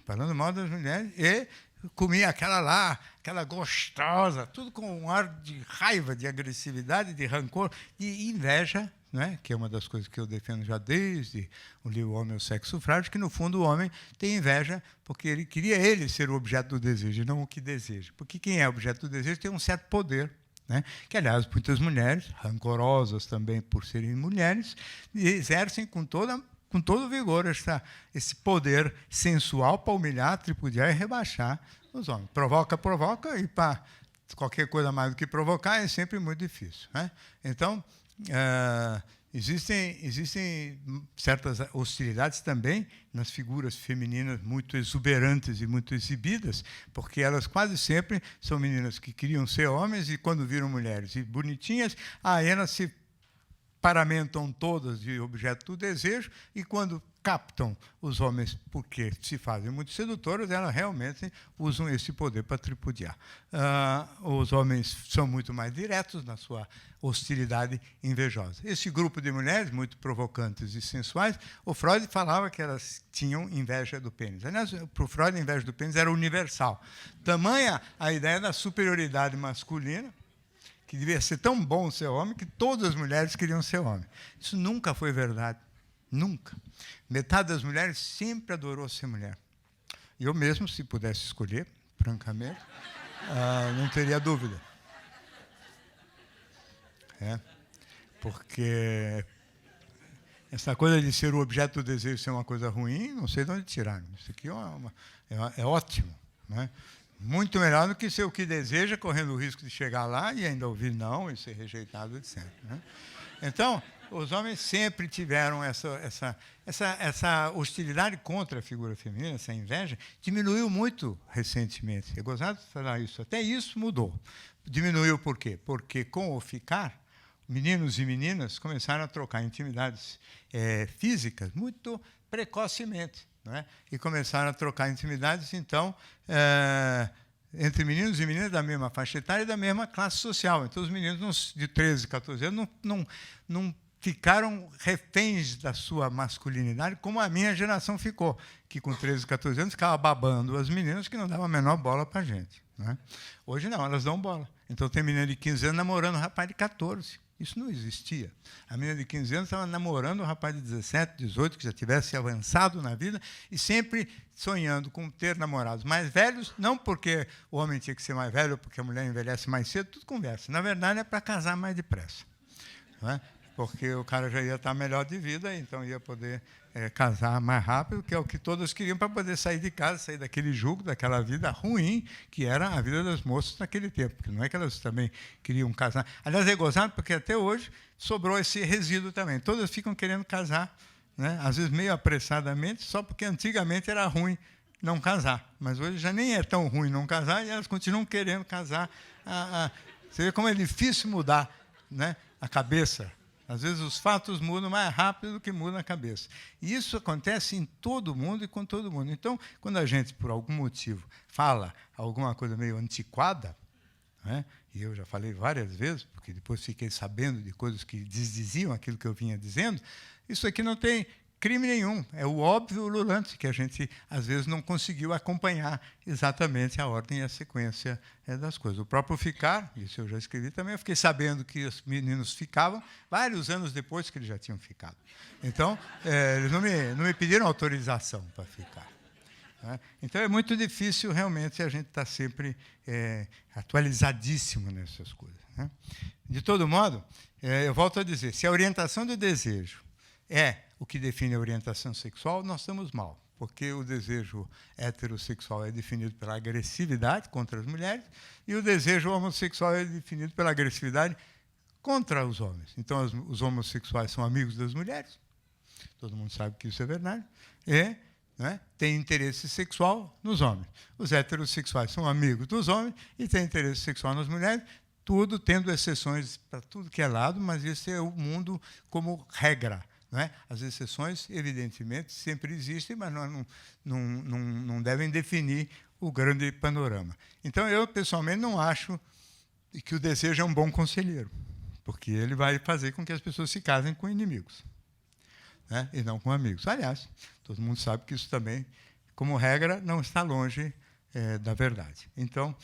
Falando mal das mulheres, e comia aquela gostosa, tudo com um ar de raiva, de agressividade, de rancor, de inveja, né? Que é uma das coisas que eu defendo já desde o livro Homem, o Sexo Frágil, que, no fundo, o homem tem inveja porque ele queria ele ser o objeto do desejo, e não o que deseja. Porque quem é objeto do desejo tem um certo poder, né? Que, aliás, muitas mulheres, rancorosas também por serem mulheres, exercem com todo vigor esse poder sensual para humilhar, tripudiar e rebaixar os homens. Provoca, e para qualquer coisa mais do que provocar é sempre muito difícil, né? Então, existem certas hostilidades também nas figuras femininas muito exuberantes e muito exibidas, porque elas quase sempre são meninas que queriam ser homens e, quando viram mulheres e bonitinhas, elas se paramentam todas de objeto do desejo, e quando captam os homens porque se fazem muito sedutoras, elas realmente usam esse poder para tripudiar. Os homens são muito mais diretos na sua hostilidade invejosa. Esse grupo de mulheres, muito provocantes e sensuais, o Freud falava que elas tinham inveja do pênis. Aliás, para o Freud, a inveja do pênis era universal. Tamanha a ideia da superioridade masculina, que devia ser tão bom ser homem, que todas as mulheres queriam ser homem. Isso nunca foi verdade. Nunca. Metade das mulheres sempre adorou ser mulher. Eu mesmo, se pudesse escolher, francamente, não teria dúvida. Porque essa coisa de ser o objeto do desejo ser uma coisa ruim, não sei de onde tiraram. Isso aqui é ótimo, né? Muito melhor do que ser o que deseja, correndo o risco de chegar lá e ainda ouvir não e ser rejeitado, etc. Né? Então, os homens sempre tiveram essa hostilidade contra a figura feminina, essa inveja, diminuiu muito recentemente. É gozado falar isso. Até isso mudou. Diminuiu por quê? Porque, com o ficar, meninos e meninas começaram a trocar intimidades físicas muito precocemente. Né? E começaram a trocar intimidades, então, entre meninos e meninas da mesma faixa etária e da mesma classe social. Então, os meninos de 13, 14 anos não ficaram reféns da sua masculinidade, como a minha geração ficou, que com 13, 14 anos ficava babando as meninas que não davam a menor bola para a gente. Né? Hoje não, elas dão bola. Então, tem menina de 15 anos namorando um rapaz de 14. Isso não existia. A menina de 15 anos estava namorando um rapaz de 17, 18, que já tivesse avançado na vida, e sempre sonhando com ter namorados mais velhos, não porque o homem tinha que ser mais velho, porque a mulher envelhece mais cedo, tudo conversa. Na verdade, é para casar mais depressa. Não é? Porque o cara já ia estar melhor de vida, então ia poder casar mais rápido, que é o que todos queriam para poder sair de casa, sair daquele jugo, daquela vida ruim, que era a vida das moças naquele tempo. Porque não é que elas também queriam casar. Aliás, é gozado porque até hoje sobrou esse resíduo também. Todas ficam querendo casar, né? Às vezes meio apressadamente, só porque antigamente era ruim não casar. Mas hoje já nem é tão ruim não casar e elas continuam querendo casar. Você vê como é difícil mudar, né, a cabeça. Às vezes os fatos mudam mais rápido do que muda a cabeça. E isso acontece em todo mundo e com todo mundo. Então, quando a gente, por algum motivo, fala alguma coisa meio antiquada, né, e eu já falei várias vezes, porque depois fiquei sabendo de coisas que desdiziam aquilo que eu vinha dizendo, isso aqui não tem crime nenhum. É o óbvio ululante que a gente, às vezes, não conseguiu acompanhar exatamente a ordem e a sequência das coisas. O próprio ficar, isso eu já escrevi também, eu fiquei sabendo que os meninos ficavam vários anos depois que eles já tinham ficado. Então, eles não me pediram autorização para ficar. Né? Então, é muito difícil, realmente, a gente estar sempre atualizadíssimo nessas coisas. Né? De todo modo, eu volto a dizer, se a orientação do desejo é o que define a orientação sexual, nós estamos mal, porque o desejo heterossexual é definido pela agressividade contra as mulheres e o desejo homossexual é definido pela agressividade contra os homens. Então, os homossexuais são amigos das mulheres, todo mundo sabe que isso é verdade, e tem interesse sexual nos homens. Os heterossexuais são amigos dos homens e têm interesse sexual nas mulheres, tudo tendo exceções para tudo que é lado, mas esse é o mundo como regra. Não é? As exceções, evidentemente, sempre existem, mas não devem definir o grande panorama. Então, eu, pessoalmente, não acho que o desejo é um bom conselheiro, porque ele vai fazer com que as pessoas se casem com inimigos, né? E não com amigos. Aliás, todo mundo sabe que isso também, como regra, não está longe da verdade. Então,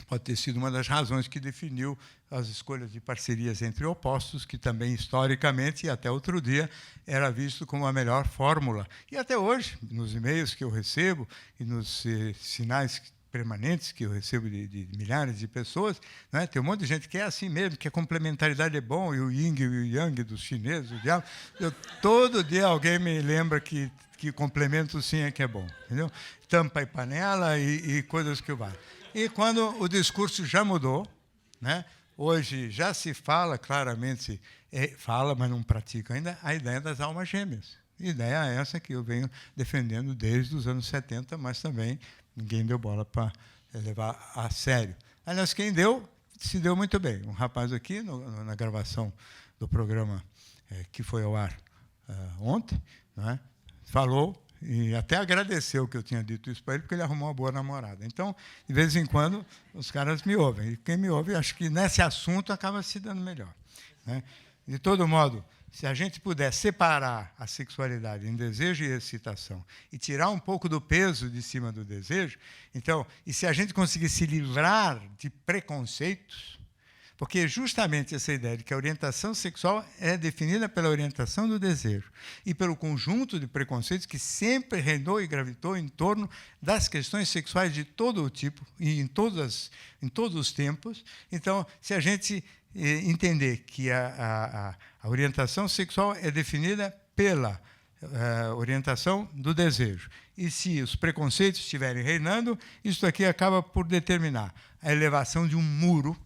pode ter sido uma das razões que definiu as escolhas de parcerias entre opostos, que também, historicamente, e até outro dia, era visto como a melhor fórmula. E até hoje, nos e-mails que eu recebo e nos sinais permanentes que eu recebo de milhares de pessoas, né, tem um monte de gente que é assim mesmo, que a complementaridade é bom, e o yin e o yang dos chineses, o diabo. Todo dia alguém me lembra que complemento sim é que é bom. Entendeu? Tampa e panela e coisas que vale. E quando o discurso já mudou, né, hoje já se fala claramente, fala, mas não pratica ainda, a ideia das almas gêmeas. Ideia essa que eu venho defendendo desde os anos 70, mas também ninguém deu bola para levar a sério. Aliás, quem deu, se deu muito bem. Um rapaz aqui, na gravação do programa que foi ao ar ontem, né, falou e até agradeceu que eu tinha dito isso para ele, porque ele arrumou uma boa namorada. Então, de vez em quando, os caras me ouvem. E quem me ouve, acho que nesse assunto acaba se dando melhor. Né? De todo modo, se a gente puder separar a sexualidade em desejo e excitação e tirar um pouco do peso de cima do desejo, então, e se a gente conseguir se livrar de preconceitos, porque justamente essa ideia de que a orientação sexual é definida pela orientação do desejo e pelo conjunto de preconceitos que sempre reinou e gravitou em torno das questões sexuais de todo o tipo e em todos os tempos. Então, se a gente entender que a orientação sexual é definida pela orientação do desejo, e se os preconceitos estiverem reinando, isso aqui acaba por determinar a elevação de um muro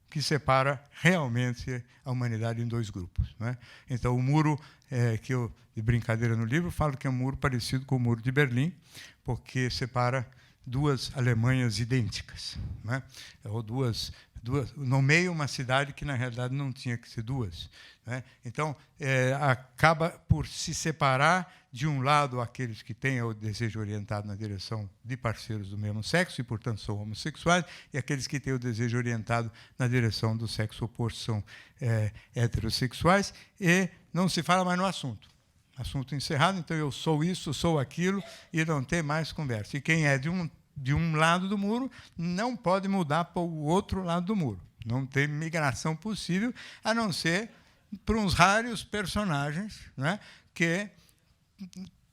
que separa realmente a humanidade em dois grupos. Né? Então, o muro, que eu, de brincadeira no livro, falo que é um muro parecido com o muro de Berlim, porque separa duas Alemanhas idênticas. Né? Ou duas, no meio, uma cidade que, na realidade, não tinha que ser duas. Né? Então, acaba por se separar, de um lado, aqueles que têm o desejo orientado na direção de parceiros do mesmo sexo, e, portanto, são homossexuais, e aqueles que têm o desejo orientado na direção do sexo oposto são heterossexuais, e não se fala mais no assunto. Assunto encerrado, então eu sou isso, sou aquilo, e não tem mais conversa. E quem é de um lado do muro não pode mudar para o outro lado do muro. Não tem migração possível, a não ser para uns raros personagens, né, que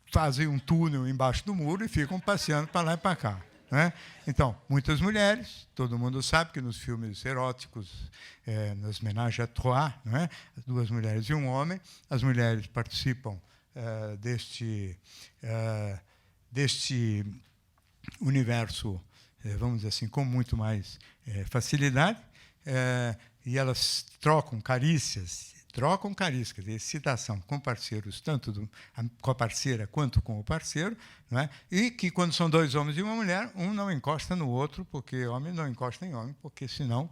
fazem um túnel embaixo do muro e ficam passeando para lá e para cá. Né? Então, muitas mulheres, todo mundo sabe que nos filmes eróticos, nas ménages à trois, né, duas mulheres e um homem, as mulheres participam deste universo, vamos dizer assim, com muito mais facilidade, e elas trocam carícias, excitação com parceiros, tanto com a parceira quanto com o parceiro, não é? E que, quando são dois homens e uma mulher, um não encosta no outro, porque homem não encosta em homem, porque senão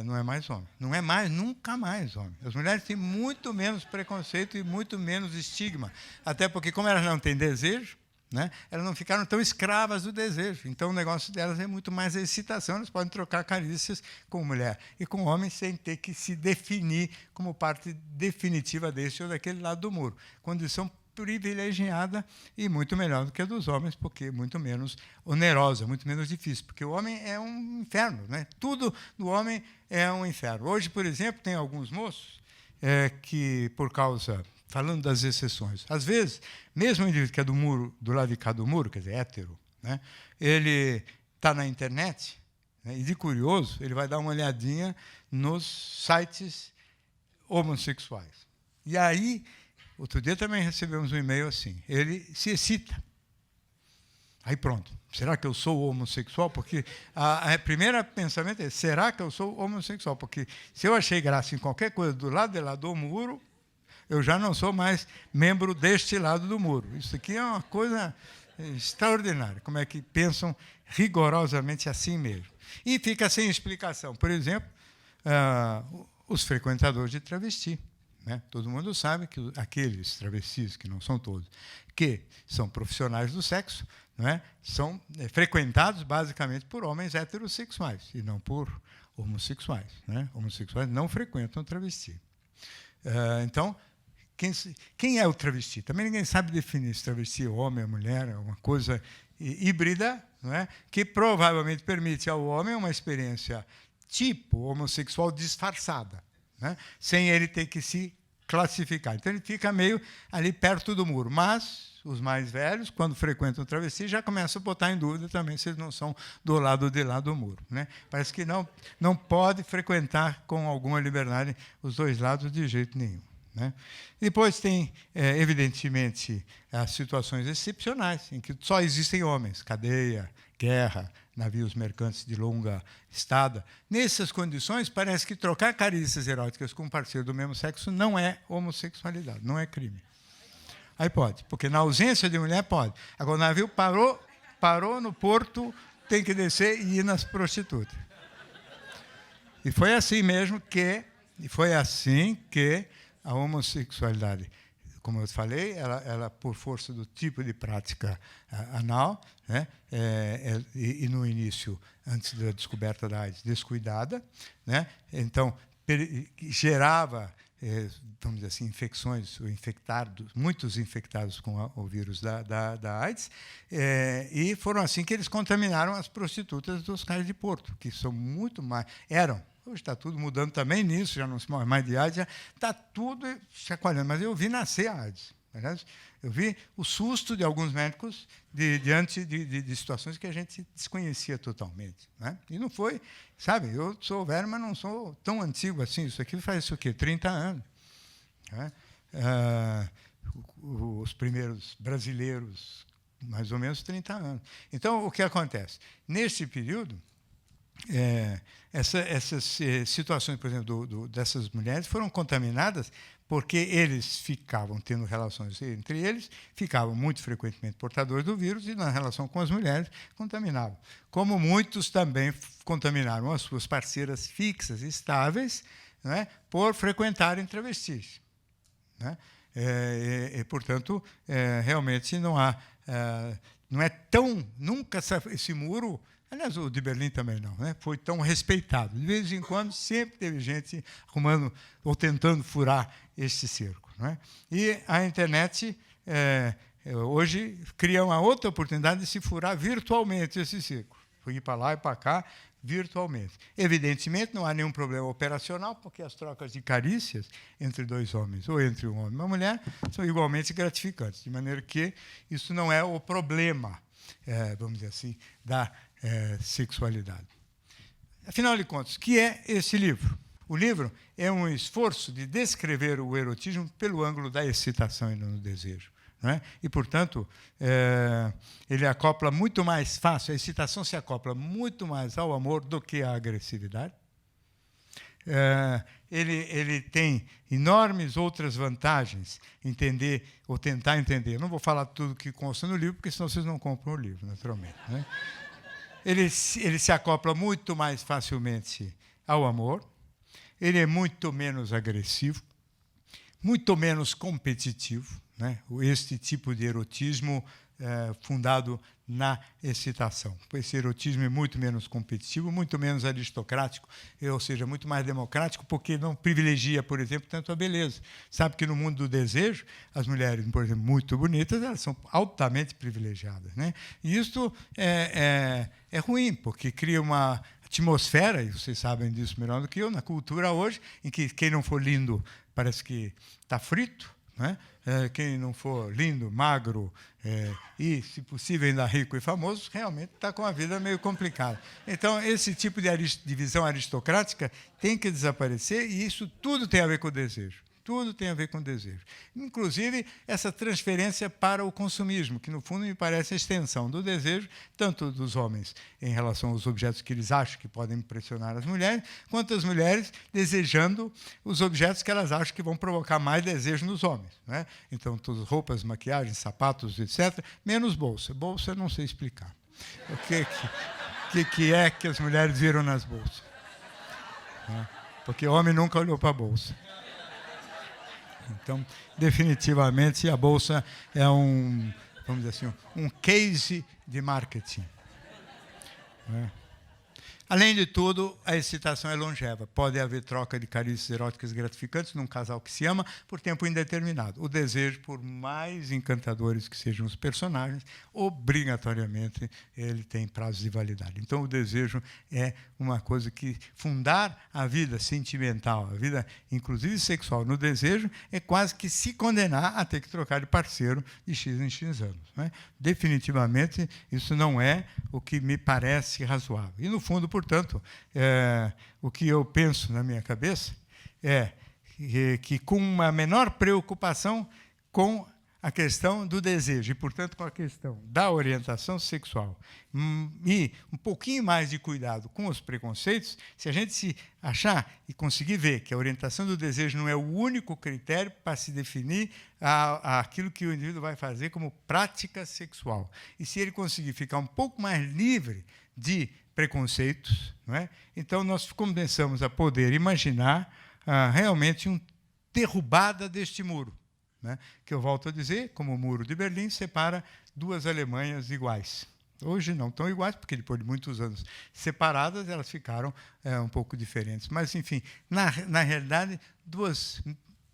não é mais homem. Não é mais, nunca mais homem. As mulheres têm muito menos preconceito e muito menos estigma, até porque, como elas não têm desejo, né, elas não ficaram tão escravas do desejo. Então, o negócio delas é muito mais a excitação. Elas podem trocar carícias com mulher e com homem sem ter que se definir como parte definitiva deste ou daquele lado do muro. Condição privilegiada e muito melhor do que a dos homens, porque é muito menos onerosa, muito menos difícil, porque o homem é um inferno. Né? Tudo do homem é um inferno. Hoje, por exemplo, tem alguns moços que, por causa falando das exceções. Às vezes, mesmo o indivíduo que é do muro, do lado de cá do muro, quer dizer, hétero, né, ele está na internet, né, e de curioso, ele vai dar uma olhadinha nos sites homossexuais. E aí, outro dia também recebemos um e-mail assim, ele se excita. Aí pronto, será que eu sou homossexual? Porque a primeira pensamento é, será que eu sou homossexual? Porque se eu achei graça em qualquer coisa do lado de lá do muro, eu já não sou mais membro deste lado do muro. Isso aqui é uma coisa extraordinária, como é que pensam rigorosamente assim mesmo. E fica sem explicação. Por exemplo, os frequentadores de travesti. Né? Todo mundo sabe que aqueles travestis, que não são todos, que são profissionais do sexo, não é? São frequentados basicamente por homens heterossexuais e não por homossexuais. Né? Homossexuais não frequentam travesti. Então, quem é o travesti? Também ninguém sabe definir se travesti é homem ou mulher, é uma coisa híbrida, não é? Que provavelmente permite ao homem uma experiência tipo homossexual disfarçada, né? Sem ele ter que se classificar. Então, ele fica meio ali perto do muro. Mas os mais velhos, quando frequentam o travesti, já começam a botar em dúvida também se eles não são do lado de lá do muro. Né? Parece que não pode frequentar com alguma liberdade os dois lados de jeito nenhum. Né? Depois tem, evidentemente, as situações excepcionais, em que só existem homens, cadeia, guerra, navios mercantes de longa estada. Nessas condições, parece que trocar carícias eróticas com um parceiro do mesmo sexo não é homossexualidade, não é crime. Aí pode, porque na ausência de mulher pode. Agora, o navio parou no porto, tem que descer e ir nas prostitutas. E foi assim mesmo que a homossexualidade, como eu falei, ela por força do tipo de prática anal, né, e no início, antes da descoberta da AIDS, descuidada, né, então gerava, vamos dizer assim, infecções, muitos infectados com o vírus da AIDS, e foram assim que eles contaminaram as prostitutas dos cais de porto, que são muito mais, hoje está tudo mudando também nisso, já não se morre mais de AIDS, já está tudo chacoalhando. Mas eu vi nascer a AIDS. Aliás, eu vi o susto de alguns médicos diante de situações que a gente desconhecia totalmente. Né? E não foi, sabe, eu sou velho, mas não sou tão antigo assim. Isso aqui faz o quê? 30 anos. Né? Os primeiros brasileiros, mais ou menos 30 anos. Então, o que acontece? Nesse período, essas situações, por exemplo, dessas mulheres foram contaminadas porque eles ficavam tendo relações entre eles, ficavam muito frequentemente portadores do vírus e, na relação com as mulheres, contaminavam. Como muitos também contaminaram as suas parceiras fixas, estáveis, né, por frequentarem travestis. Né? Portanto, realmente não é tão... Nunca esse muro... Aliás, o de Berlim também não, né? Foi tão respeitado. De vez em quando, sempre teve gente arrumando ou tentando furar esse cerco. Né? E a internet, hoje, cria uma outra oportunidade de se furar virtualmente esse cerco. Foi ir para lá e para cá, virtualmente. Evidentemente, não há nenhum problema operacional, porque as trocas de carícias entre dois homens ou entre um homem e uma mulher são igualmente gratificantes, de maneira que isso não é o problema, vamos dizer assim, da sexualidade. Afinal de contas, o que é esse livro? O livro é um esforço de descrever o erotismo pelo ângulo da excitação e não do desejo. Não é? E, portanto, ele acopla muito mais fácil, a excitação se acopla muito mais ao amor do que à agressividade. Ele tem enormes outras vantagens, entender ou tentar entender. Eu não vou falar tudo que consta no livro, porque senão vocês não compram o livro, naturalmente. Né? Ele se acopla muito mais facilmente ao amor, ele é muito menos agressivo, muito menos competitivo, né? Este tipo de erotismo fundado na excitação. Esse erotismo é muito menos competitivo, muito menos aristocrático, ou seja, muito mais democrático, porque não privilegia, por exemplo, tanto a beleza. Sabe que no mundo do desejo, as mulheres, por exemplo, muito bonitas, elas são altamente privilegiadas. Né? E isso é ruim, porque cria uma atmosfera, e vocês sabem disso melhor do que eu, na cultura hoje, em que quem não for lindo parece que está frito, né? Quem não for lindo, magro e, se possível, ainda rico e famoso, realmente está com a vida meio complicada. Então, esse tipo de divisão aristocrática tem que desaparecer, e isso tudo tem a ver com o desejo. Tudo tem a ver com desejo. Inclusive, essa transferência para o consumismo, que, no fundo, me parece a extensão do desejo, tanto dos homens em relação aos objetos que eles acham que podem impressionar as mulheres, quanto as mulheres desejando os objetos que elas acham que vão provocar mais desejo nos homens, né? Então, todas roupas, maquiagem, sapatos, etc., menos bolsa. Bolsa, não sei explicar. O que é que as mulheres viram nas bolsas? Porque o homem nunca olhou para a bolsa. Então, definitivamente, a bolsa é vamos dizer assim, um case de marketing. Além de tudo, a excitação é longeva. Pode haver troca de carícias eróticas gratificantes num casal que se ama por tempo indeterminado. O desejo, por mais encantadores que sejam os personagens, obrigatoriamente ele tem prazos de validade. Então, o desejo é uma coisa que fundar a vida sentimental, a vida, inclusive sexual, no desejo, é quase que se condenar a ter que trocar de parceiro de X em X anos, né? Definitivamente, isso não é o que me parece razoável. E, no fundo, portanto, o que eu penso na minha cabeça é que com uma menor preocupação com a questão do desejo e, portanto, com a questão da orientação sexual e um pouquinho mais de cuidado com os preconceitos, se a gente se achar e conseguir ver que a orientação do desejo não é o único critério para se definir aquilo que o indivíduo vai fazer como prática sexual, e se ele conseguir ficar um pouco mais livre de preconceitos, não é? Então nós começamos a poder imaginar realmente uma derrubada deste muro, né? Que eu volto a dizer, como o Muro de Berlim separa duas Alemanhas iguais. Hoje não tão iguais, porque depois de muitos anos separadas, elas ficaram um pouco diferentes. Mas, enfim, na realidade, duas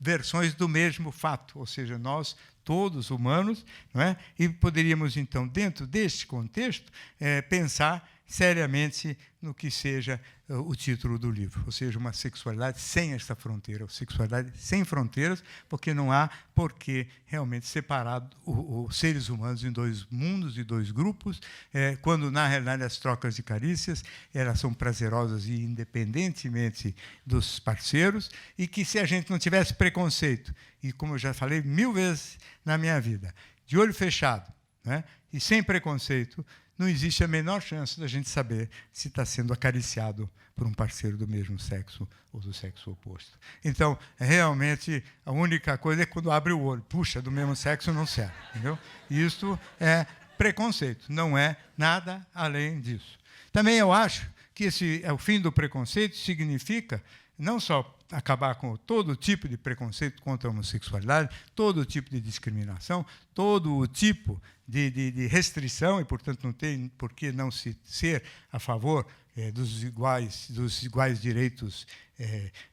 versões do mesmo fato, ou seja, nós todos humanos, não é? E poderíamos, então, dentro deste contexto, pensar seriamente no que seja o título do livro, ou seja, uma sexualidade sem esta fronteira, sexualidade sem fronteiras, porque não há por que realmente separar os seres humanos em dois mundos e dois grupos, quando, na realidade, as trocas de carícias elas são prazerosas e independentemente dos parceiros, e que, se a gente não tivesse preconceito, e como eu já falei 1000 vezes na minha vida, de olho fechado, né, e sem preconceito, não existe a menor chance da gente saber se está sendo acariciado por um parceiro do mesmo sexo ou do sexo oposto. Então, realmente, a única coisa é quando abre o olho. Puxa, do mesmo sexo não serve. Entendeu? Isso é preconceito, não é nada além disso. Também eu acho que o fim do preconceito significa não só acabar com todo tipo de preconceito contra a homossexualidade, todo tipo de discriminação, todo o tipo de restrição, e, portanto, não tem por que não se ser a favor dos iguais direitos,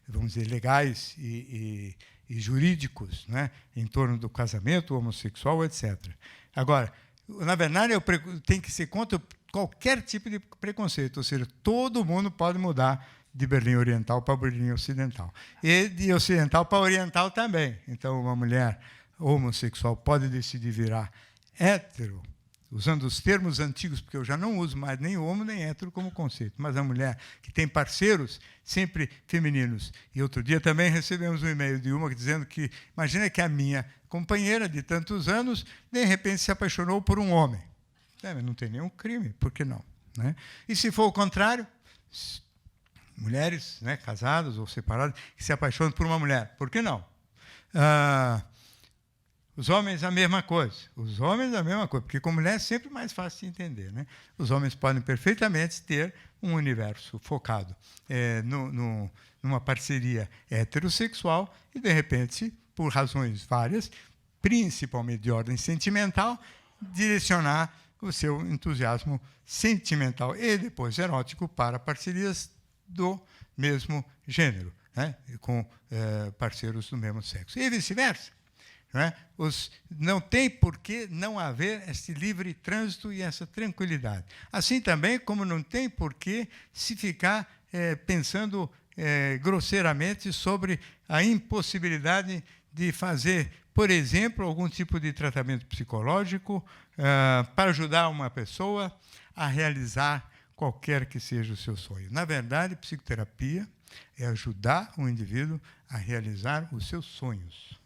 vamos dizer, legais e jurídicos, né, em torno do casamento homossexual, etc. Agora, na verdade, tem que ser contra qualquer tipo de preconceito, ou seja, todo mundo pode mudar de Berlim Oriental para Berlim Ocidental. E de Ocidental para Oriental também. Então, uma mulher homossexual pode decidir virar hétero, usando os termos antigos, porque eu já não uso mais nem homo nem hétero como conceito, mas a mulher que tem parceiros sempre femininos. E outro dia também recebemos um e-mail de uma dizendo que, imagina que a minha companheira de tantos anos, de repente, se apaixonou por um homem. Não tem nenhum crime, por que não? Né? E se for o contrário, mulheres, né, casadas ou separadas, que se apaixonam por uma mulher. Por que não? Os homens, a mesma coisa. Os homens, a mesma coisa, porque com mulher é sempre mais fácil de entender, né? Os homens podem perfeitamente ter um universo focado numa parceria heterossexual e, de repente, por razões várias, principalmente de ordem sentimental, direcionar o seu entusiasmo sentimental e depois erótico para parcerias do mesmo gênero, né, com parceiros do mesmo sexo. E vice-versa. Né? Não tem por que não haver esse livre trânsito e essa tranquilidade. Assim também como não tem por que se ficar pensando grosseiramente sobre a impossibilidade de fazer por exemplo, algum tipo de tratamento psicológico para ajudar uma pessoa a realizar qualquer que seja o seu sonho. Na verdade, psicoterapia é ajudar o indivíduo a realizar os seus sonhos.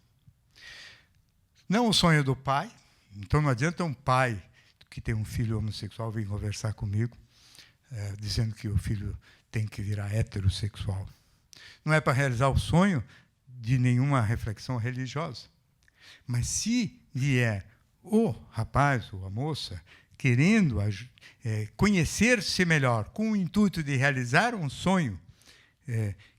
Não o sonho do pai. Então, não adianta um pai que tem um filho homossexual vir conversar comigo, dizendo que o filho tem que virar heterossexual. Não é para realizar o sonho de nenhuma reflexão religiosa. Mas se vier o rapaz ou a moça querendo conhecer-se melhor, com o intuito de realizar um sonho,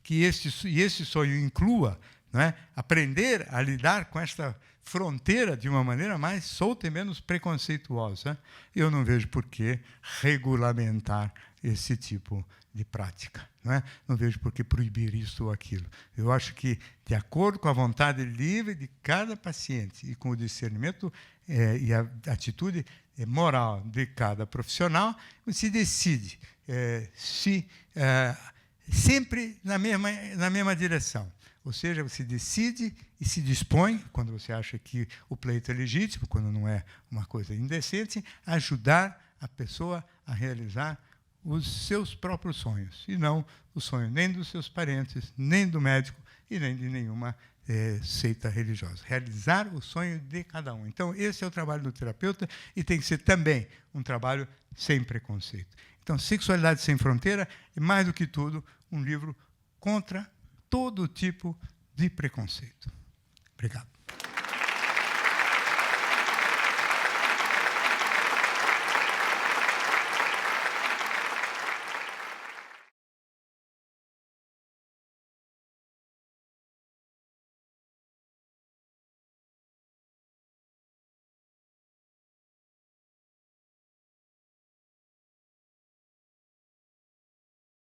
que esse sonho inclua, não é, aprender a lidar com esta fronteira de uma maneira mais solta e menos preconceituosa, eu não vejo por que regulamentar esse tipo de prática. Não é? Não vejo por que proibir isso ou aquilo. Eu acho que, de acordo com a vontade livre de cada paciente e com o discernimento e a atitude moral de cada profissional, se decide sempre na mesma direção. Ou seja, você decide e se dispõe, quando você acha que o pleito é legítimo, quando não é uma coisa indecente, a ajudar a pessoa a realizar os seus próprios sonhos, e não o sonho nem dos seus parentes, nem do médico e nem de nenhuma seita religiosa. Realizar o sonho de cada um. Então, esse é o trabalho do terapeuta e tem que ser também um trabalho sem preconceito. Então, Sexualidade Sem Fronteira é, mais do que tudo, um livro contra todo tipo de preconceito. Obrigado.